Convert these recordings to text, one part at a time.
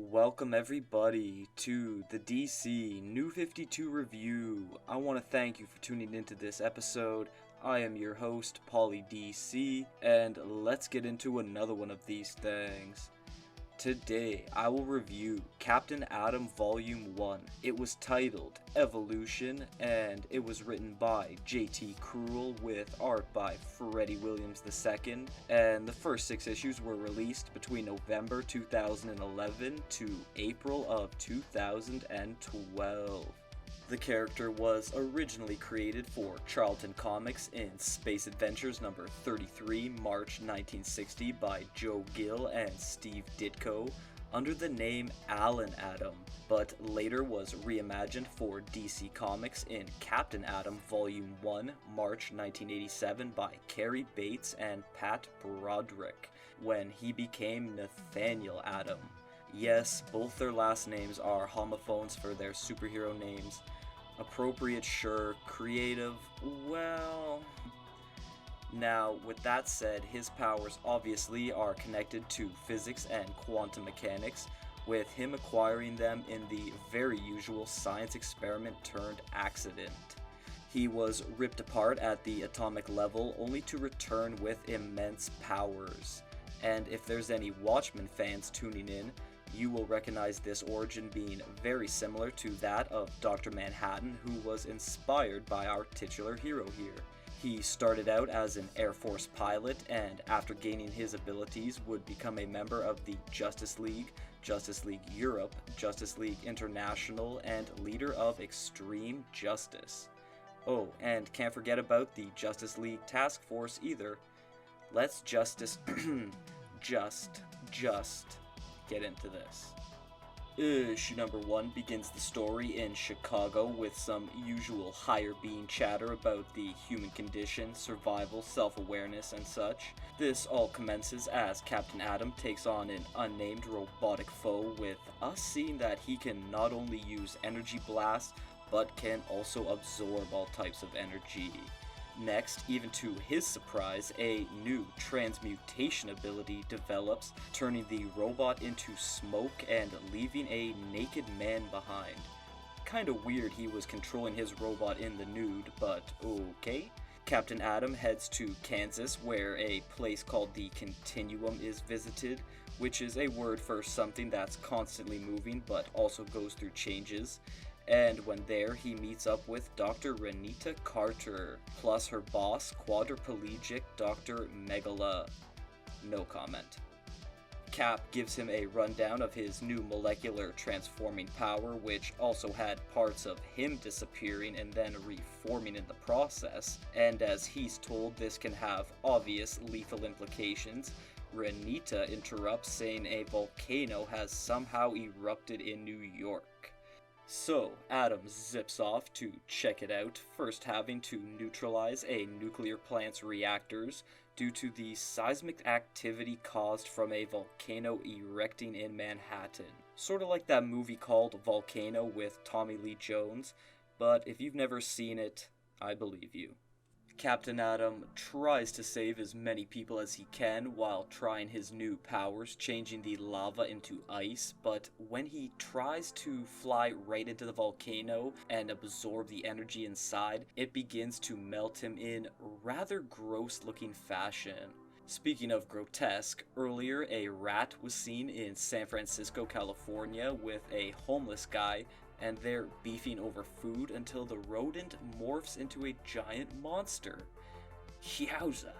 Welcome everybody to the DC New 52 review. I want to thank you for tuning into this episode. I am your host, Pauly DC, and let's get into another one of these things. Today, I will review Captain Atom Vol.1. It was titled Evolution, and it was written by JT Krul with art by Freddie Williams II, and the first 6 issues were released between November 2011 to April of 2012. The character was originally created for Charlton Comics in Space Adventures number 33, March 1960 by Joe Gill and Steve Ditko under the name Alan Atom, but later was reimagined for DC Comics in Captain Atom Volume 1, March 1987 by Cary Bates and Pat Broderick, when he became Nathaniel Atom. Yes, both their last names are homophones for their superhero names. Appropriate, sure. Creative, well... Now, with that said, his powers obviously are connected to physics and quantum mechanics, with him acquiring them in the very usual science experiment turned accident. He was ripped apart at the atomic level only to return with immense powers. And if there's any Watchmen fans tuning in, you will recognize this origin being very similar to that of Dr. Manhattan, who was inspired by our titular hero here. He started out as an Air Force pilot, and after gaining his abilities would become a member of the Justice League Europe, Justice League International, and leader of Extreme Justice. Oh, and can't forget about the Justice League Task Force either. Let's just get into this. Issue number 1 begins the story in Chicago with some usual higher being chatter about the human condition, survival, self-awareness, and such. This all commences as Captain Atom takes on an unnamed robotic foe, with us seeing that he can not only use energy blasts, but can also absorb all types of energy. Next, even to his surprise, a new transmutation ability develops, turning the robot into smoke and leaving a naked man behind. Kinda weird he was controlling his robot in the nude, but okay. Captain Atom heads to Kansas, where a place called the Continuum is visited, which is a word for something that's constantly moving but also goes through changes. And when there, he meets up with Dr. Renita Carter, plus her boss, quadriplegic Dr. Megala. No comment. Cap gives him a rundown of his new molecular transforming power, which also had parts of him disappearing and then reforming in the process, and as he's told this can have obvious lethal implications, Renita interrupts, saying a volcano has somehow erupted in New York. So, Atom zips off to check it out, first having to neutralize a nuclear plant's reactors due to the seismic activity caused from a volcano erecting in Manhattan. Sorta like that movie called Volcano with Tommy Lee Jones, but if you've never seen it, I believe you. Captain Atom tries to save as many people as he can while trying his new powers, changing the lava into ice, but when he tries to fly right into the volcano and absorb the energy inside, it begins to melt him in rather gross looking fashion. Speaking of grotesque, earlier a rat was seen in San Francisco, California with a homeless guy, and they're beefing over food until the rodent morphs into a giant monster. Yowza!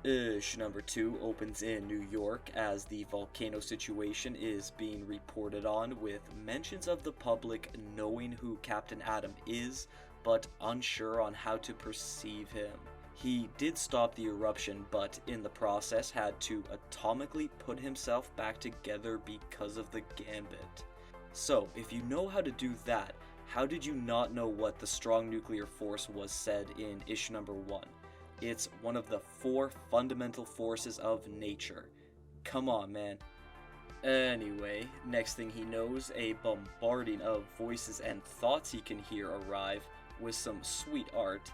Issue number 2 opens in New York as the volcano situation is being reported on, with mentions of the public knowing who Captain Atom is, but unsure on how to perceive him. He did stop the eruption, but in the process had to atomically put himself back together because of the gambit. So, if you know how to do that, how did you not know what the strong nuclear force was said in issue number 1? It's one of the 4 fundamental forces of nature. Come on, man. Anyway, next thing he knows, a bombarding of voices and thoughts he can hear arrive with some sweet art,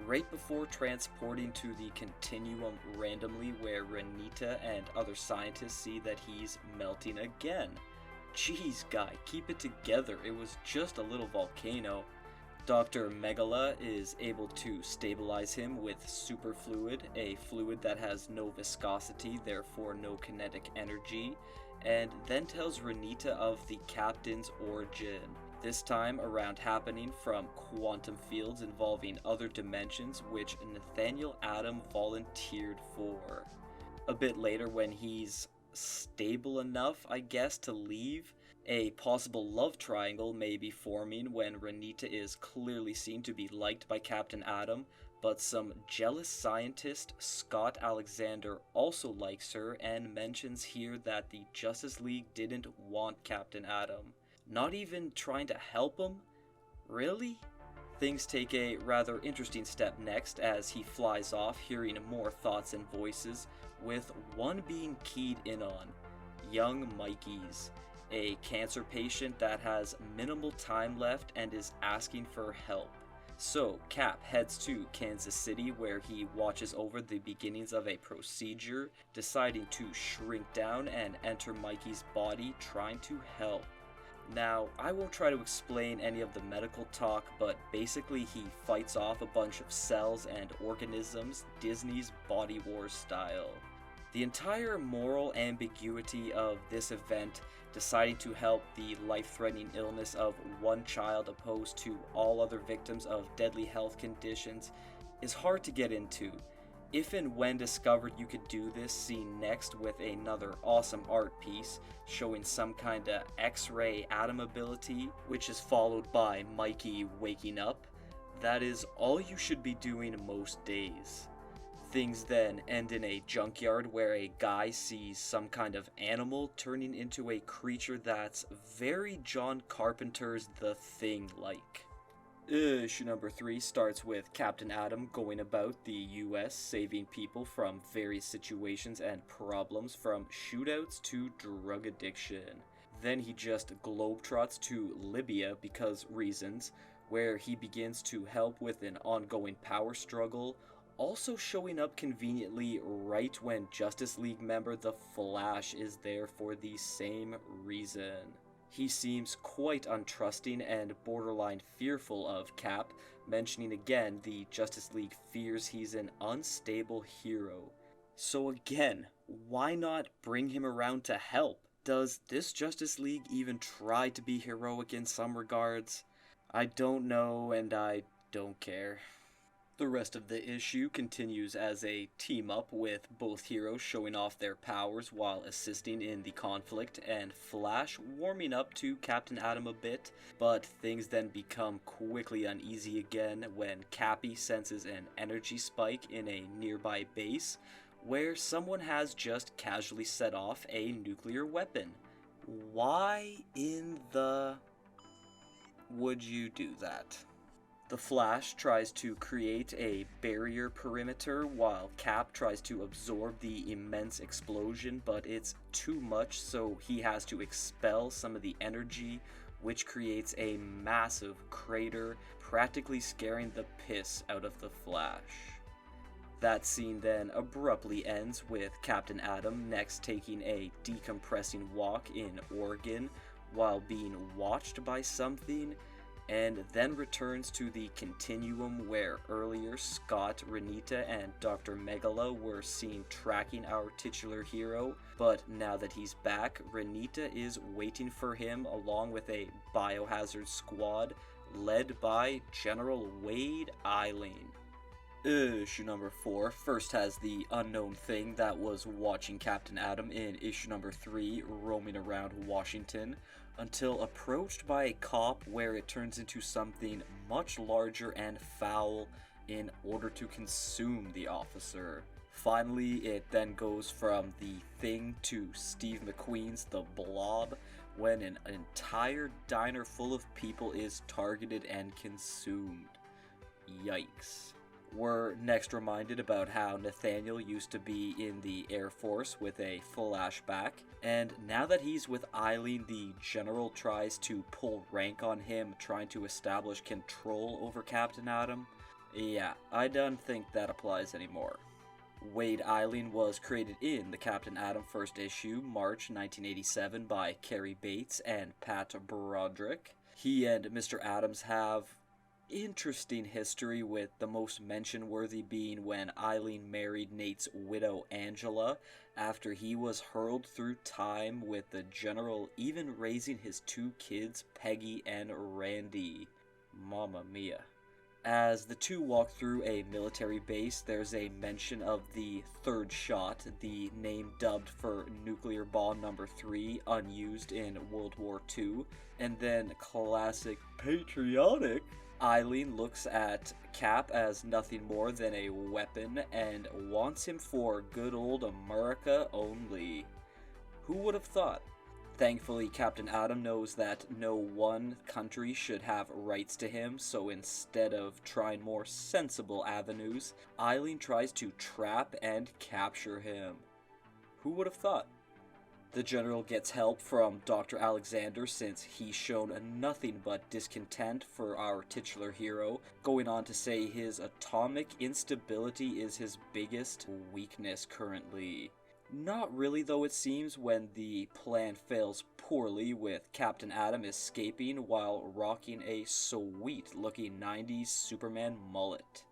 right before transporting to the Continuum randomly, where Renita and other scientists see that he's melting again. Jeez, guy, keep it together. It was just a little volcano. Dr. Megala is able to stabilize him with superfluid, a fluid that has no viscosity, therefore no kinetic energy, and then tells Renita of the captain's origin. This time around happening from quantum fields involving other dimensions, which Nathaniel Atom volunteered for. A bit later, when he's stable enough, I guess, to leave, a possible love triangle may be forming when Renita is clearly seen to be liked by Captain Atom, but some jealous scientist, Scott Alexander, also likes her and mentions here that the Justice League didn't want Captain Atom. Not even trying to help him? Really? Things take a rather interesting step next as he flies off, hearing more thoughts and voices, with one being keyed in on, young Mikey's, a cancer patient that has minimal time left and is asking for help. So Cap heads to Kansas City, where he watches over the beginnings of a procedure, deciding to shrink down and enter Mikey's body, trying to help. Now, I won't try to explain any of the medical talk, but basically he fights off a bunch of cells and organisms, Disney's Body Wars style. The entire moral ambiguity of this event, deciding to help the life-threatening illness of one child opposed to all other victims of deadly health conditions, is hard to get into. If and when discovered you could do this, seen next with another awesome art piece showing some kinda X-ray atom ability, which is followed by Mikey waking up, that is all you should be doing most days. Things then end in a junkyard where a guy sees some kind of animal turning into a creature that's very John Carpenter's The Thing-like. Issue number 3 starts with Captain Atom going about the US saving people from various situations and problems, from shootouts to drug addiction. Then he just globetrots to Libya because reasons, where he begins to help with an ongoing power struggle, also showing up conveniently right when Justice League member The Flash is there for the same reason. He seems quite untrusting and borderline fearful of Cap, mentioning again the Justice League fears he's an unstable hero. So again, why not bring him around to help? Does this Justice League even try to be heroic in some regards? I don't know, and I don't care. The rest of the issue continues as a team-up with both heroes showing off their powers while assisting in the conflict, and Flash warming up to Captain Atom a bit, but things then become quickly uneasy again when Cappy senses an energy spike in a nearby base, where someone has just casually set off a nuclear weapon. Why in the would you do that? The Flash tries to create a barrier perimeter while Cap tries to absorb the immense explosion, but it's too much, so he has to expel some of the energy, which creates a massive crater, practically scaring the piss out of the Flash. That scene then abruptly ends with Captain Atom next taking a decompressing walk in Oregon while being watched by something, and then returns to the continuum where earlier Scott, Renita, and Dr. Megala were seen tracking our titular hero, but now that he's back, Renita is waiting for him along with a biohazard squad led by General Wade Eileen. Issue number 4 first has the unknown thing that was watching Captain Atom in issue number 3 roaming around Washington, until approached by a cop where it turns into something much larger and foul in order to consume the officer. Finally, it then goes from the Thing to Steve McQueen's The Blob, when an entire diner full of people is targeted and consumed. Yikes. We're next reminded about how Nathaniel used to be in the Air Force with a flashback, and now that he's with Eileen, the General tries to pull rank on him, trying to establish control over Captain Atom. Yeah, I don't think that applies anymore. Wade Eileen was created in the Captain Atom first issue, March 1987, by Cary Bates and Pat Broderick. He and Mr. Adams have interesting history, with the most mention-worthy being when Eileen married Nate's widow Angela after he was hurled through time, with the General even raising his two kids, Peggy and Randy. Mamma mia. As the two walk through a military base, there's a mention of the third shot, the name dubbed for nuclear bomb number 3, unused in World War II, and then classic patriotic. Eileen looks at Cap as nothing more than a weapon and wants him for good old America only. Who would have thought? Thankfully, Captain Atom knows that no one country should have rights to him, so instead of trying more sensible avenues, Eileen tries to trap and capture him. Who would have thought? The General gets help from Dr. Alexander, since he's shown nothing but discontent for our titular hero, going on to say his atomic instability is his biggest weakness currently. Not really, though, it seems, when the plan fails poorly, with Captain Atom escaping while rocking a sweet-looking 90s Superman mullet.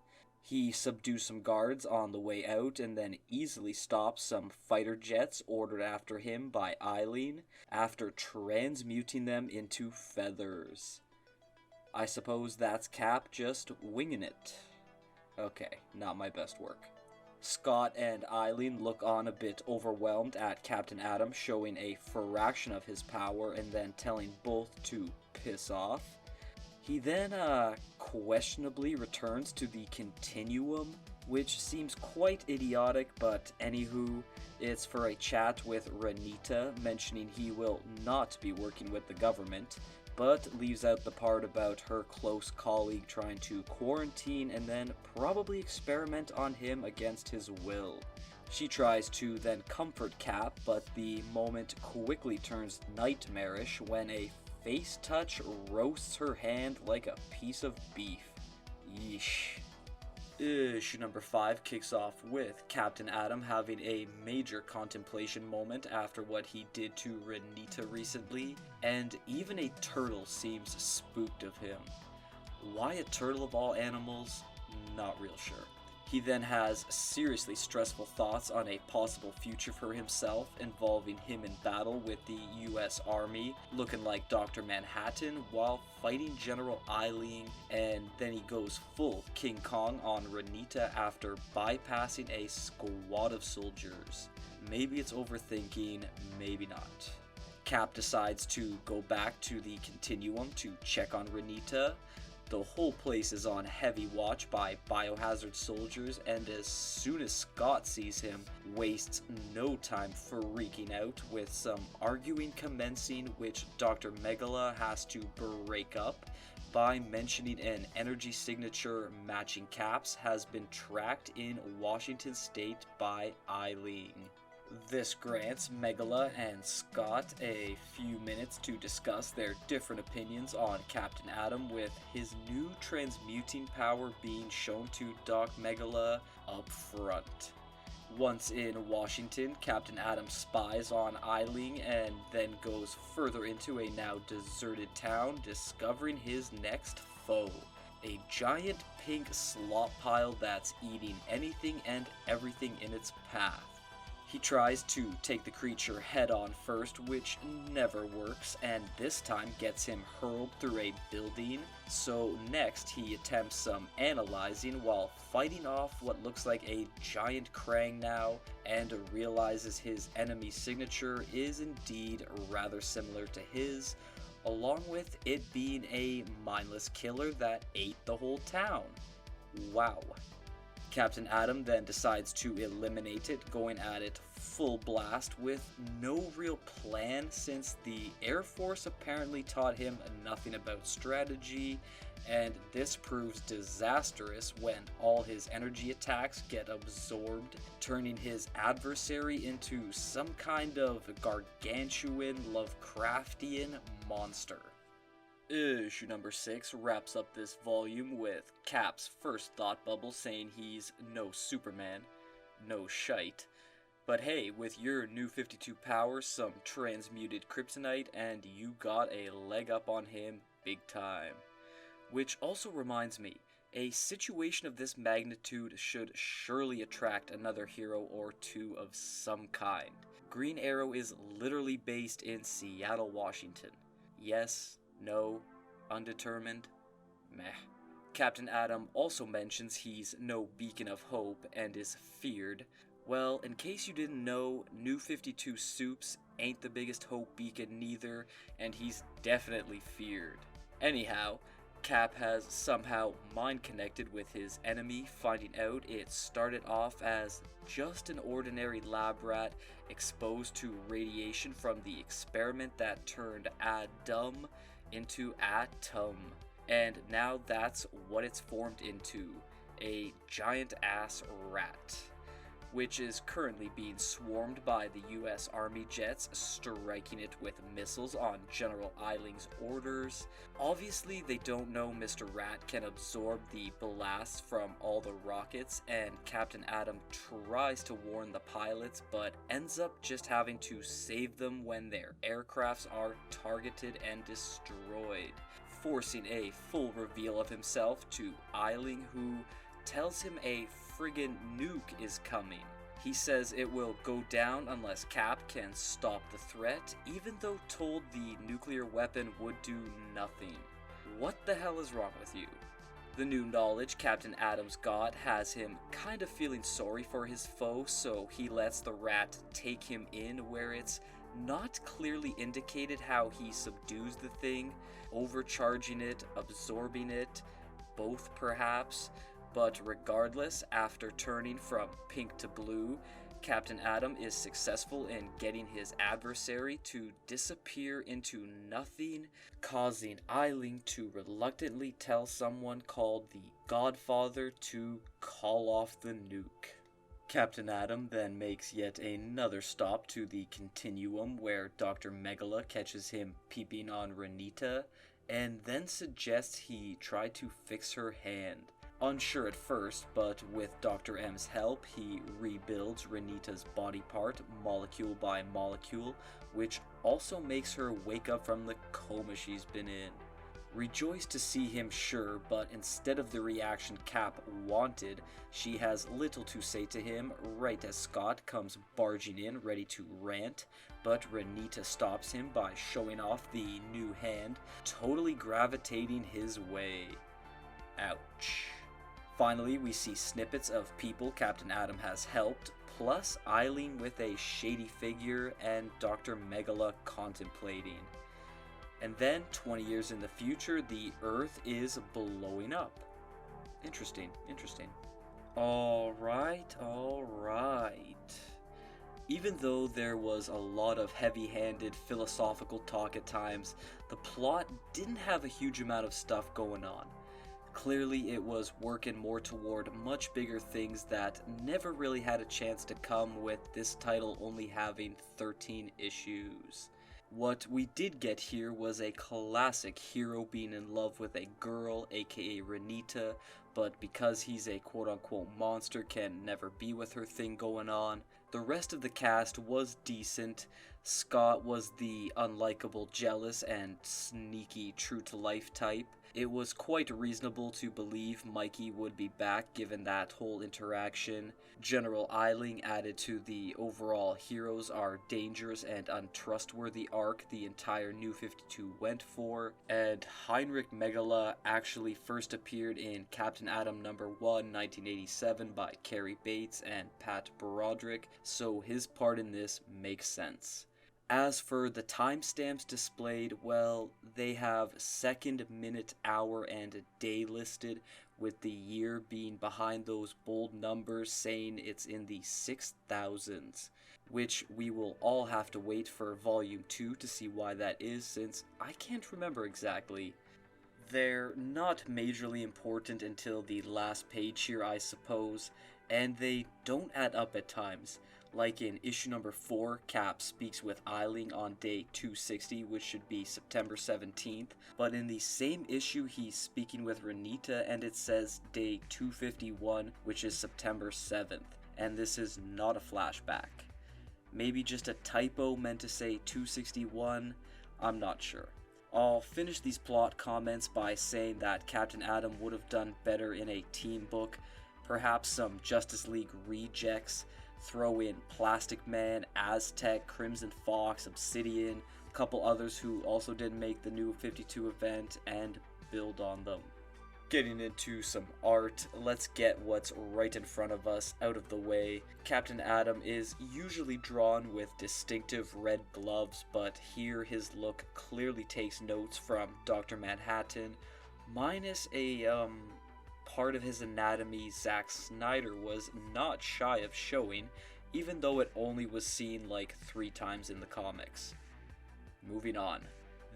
He subdues some guards on the way out and then easily stops some fighter jets ordered after him by Eileen after transmuting them into feathers. I suppose that's Cap just winging it. Okay, not my best work. Scott and Eileen look on a bit overwhelmed at Captain Atom showing a fraction of his power and then telling both to piss off. He then questionably returns to the Continuum, which seems quite idiotic, but anywho, it's for a chat with Renita, mentioning he will not be working with the government, but leaves out the part about her close colleague trying to quarantine and then probably experiment on him against his will. She tries to then comfort Cap, but the moment quickly turns nightmarish when a face touch roasts her hand like a piece of beef. Yeesh. Issue number 5 kicks off with Captain Atom having a major contemplation moment after what he did to Renita recently, and even a turtle seems spooked of him. Why a turtle of all animals? Not real sure. He then has seriously stressful thoughts on a possible future for himself, involving him in battle with the US Army, looking like Dr. Manhattan, while fighting General Eileen, and then he goes full King Kong on Renita after bypassing a squad of soldiers. Maybe it's overthinking, maybe not. Cap decides to go back to the Continuum to check on Renita. The whole place is on heavy watch by biohazard soldiers, and as soon as Scott sees him, wastes no time freaking out, with some arguing commencing, which Dr. Megala has to break up by mentioning an energy signature matching Cap's has been tracked in Washington State by Eileen. This grants Megala and Scott a few minutes to discuss their different opinions on Captain Atom, with his new transmuting power being shown to Doc Megala up front. Once in Washington, Captain Atom spies on Eileen and then goes further into a now deserted town, discovering his next foe. A giant pink slop pile that's eating anything and everything in its path. He tries to take the creature head on first, which never works, and this time gets him hurled through a building. So next he attempts some analyzing while fighting off what looks like a giant Krang now, and realizes his enemy signature is indeed rather similar to his, along with it being a mindless killer that ate the whole town. Wow. Captain Atom then decides to eliminate it, going at it full blast with no real plan, since the Air Force apparently taught him nothing about strategy, and this proves disastrous when all his energy attacks get absorbed, turning his adversary into some kind of gargantuan Lovecraftian monster. Issue number 6 wraps up this volume with Cap's first thought bubble saying he's no Superman. no shite. But hey, with your new 52 power, some transmuted kryptonite, and you got a leg up on him big time. Which also reminds me, a situation of this magnitude should surely attract another hero or two of some kind. Green Arrow is literally based in Seattle, Washington. Yes, no, undetermined, meh. Captain Atom also mentions he's no beacon of hope and is feared. Well, in case you didn't know, New 52 Soups ain't the biggest hope beacon neither, and he's definitely feared. Anyhow, Cap has somehow mind-connected with his enemy, finding out it started off as just an ordinary lab rat exposed to radiation from the experiment that turned Adam into Atom. And now that's what it's formed into, a giant-ass rat, which is currently being swarmed by the US Army jets, striking it with missiles on General Eiling's orders. Obviously, they don't know Mr. Rat can absorb the blasts from all the rockets, and Captain Atom tries to warn the pilots, but ends up just having to save them when their aircrafts are targeted and destroyed, forcing a full reveal of himself to Eiling, who tells him a friggin' nuke is coming. He says it will go down unless Cap can stop the threat, even though told the nuclear weapon would do nothing. What the hell is wrong with you? The new knowledge Captain Atom's got has him kind of feeling sorry for his foe, so he lets the rat take him in, where it's not clearly indicated how he subdues the thing, overcharging it, absorbing it, both perhaps. But regardless, after turning from pink to blue, Captain Atom is successful in getting his adversary to disappear into nothing, causing Eiling to reluctantly tell someone called the Godfather to call off the nuke. Captain Atom then makes yet another stop to the Continuum, where Dr. Megala catches him peeping on Renita, and then suggests he try to fix her hand. Unsure at first, but with Dr. M's help, he rebuilds Renita's body part molecule by molecule, which also makes her wake up from the coma she's been in. Rejoiced to see him, sure, but instead of the reaction Cap wanted, she has little to say to him right as Scott comes barging in ready to rant, but Renita stops him by showing off the new hand, totally gravitating his way. Ouch. Finally, we see snippets of people Captain Atom has helped, plus Eiling with a shady figure and Dr. Megala contemplating. And then, 20 years in the future, the Earth is blowing up. Interesting. Alright. Even though there was a lot of heavy-handed philosophical talk at times, the plot didn't have a huge amount of stuff going on. Clearly, it was working more toward much bigger things that never really had a chance to come, with this title only having 13 issues. What we did get here was a classic hero being in love with a girl, aka Renita, but because he's a quote-unquote monster, can never be with her thing going on. The rest of the cast was decent. Scott was the unlikable, jealous, and sneaky true-to-life type. It was quite reasonable to believe Mikey would be back given that whole interaction. General Eiling added to the overall heroes are dangerous and untrustworthy arc the entire New 52 went for, and Heinrich Megala actually first appeared in Captain Atom number 1, 1987 by Cary Bates and Pat Broderick, so his part in this makes sense. As for the timestamps displayed, well, they have second, minute, hour, and day listed, with the year being behind those bold numbers saying it's in the 6000s, which we will all have to wait for Volume 2 to see why that is, since I can't remember exactly. They're not majorly important until the last page here, I suppose, and they don't add up at times. Like in issue number 4, Cap speaks with Eiling on day 260, which should be September 17th, but in the same issue he's speaking with Renita and it says day 251, which is September 7th. and this is not a flashback. Maybe just a typo meant to say 261, I'm not sure. I'll finish these plot comments by saying that Captain Atom would have done better in a team book, perhaps some Justice League rejects, throw in Plastic Man, Aztec, Crimson Fox, Obsidian, a couple others who also didn't make the New 52 event, and build on them. Getting into some art, let's get what's right in front of us out of the way. Captain Atom is usually drawn with distinctive red gloves, but here his look clearly takes notes from Dr. Manhattan, minus a part of his anatomy Zack Snyder was not shy of showing, even though it only was seen like 3 times in the comics. Moving on.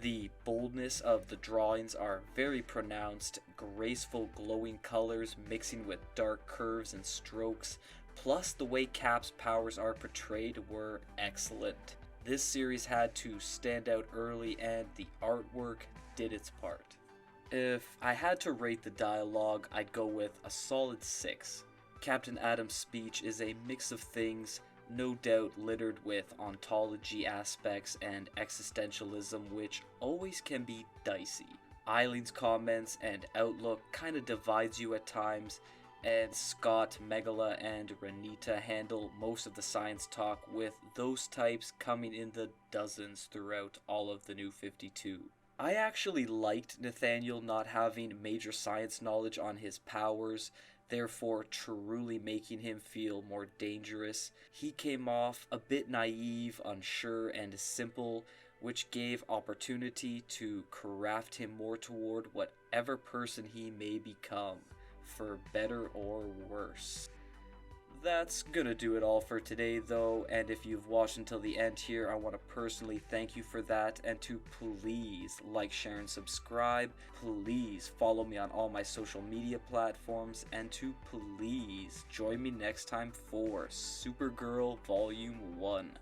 The boldness of the drawings are very pronounced, graceful glowing colors mixing with dark curves and strokes, plus the way Cap's powers are portrayed were excellent. This series had to stand out early and the artwork did its part. If I had to rate the dialogue, I'd go with a solid 6. Captain Atom's speech is a mix of things, no doubt littered with ontology aspects and existentialism, which always can be dicey. Eileen's comments and outlook kinda divides you at times, and Scott, Megala, and Renita handle most of the science talk, with those types coming in the dozens throughout all of the New 52. I actually liked Nathaniel not having major science knowledge on his powers, therefore truly making him feel more dangerous. He came off a bit naive, unsure, and simple, which gave opportunity to craft him more toward whatever person he may become, for better or worse. That's gonna do it all for today though, and if you've watched until the end here, I want to personally thank you for that, and to please like, share, and subscribe. Please follow me on all my social media platforms, and to please join me next time for Supergirl Volume 1.